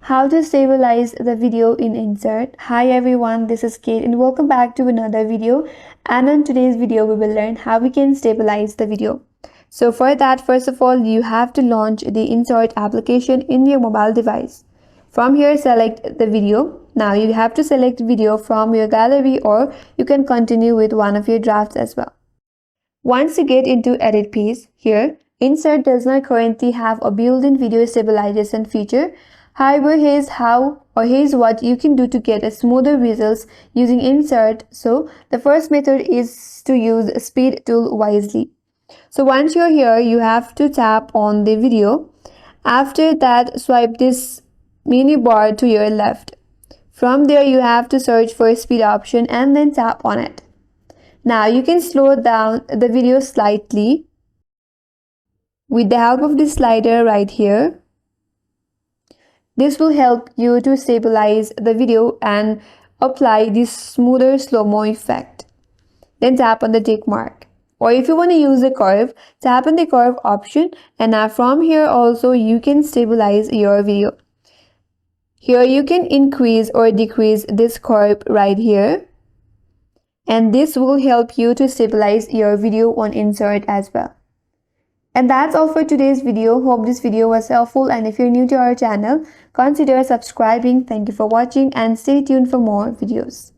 How to stabilize the video in InShot. Hi everyone, this is Kate and welcome back to another video. And in today's video, we will learn how we can stabilize the video. So for that, first of all, you have to launch the InShot application in your mobile device. From here, select the video. Now you have to select video from your gallery, or you can continue with one of your drafts as well. Once you get into edit piece, here, InShot does not currently have a built-in video stabilization feature. However, here's what you can do to get a smoother results using InShot. So the first method is to use speed tool wisely. So once you're here, you have to tap on the video. After that, swipe this menu bar to your left. From there, you have to search for speed option and then tap on it. Now you can slow down the video slightly with the help of this slider right here. This will help you to stabilize the video and apply this smoother slow-mo effect. Then tap on the tick mark. Or if you want to use the curve, tap on the curve option, and now from here also you can stabilize your video. Here you can increase or decrease this curve right here. And this will help you to stabilize your video on InShot as well. And that's all for today's video. Hope this video was helpful, and if you're new to our channel, consider subscribing. Thank you for watching and stay tuned for more videos.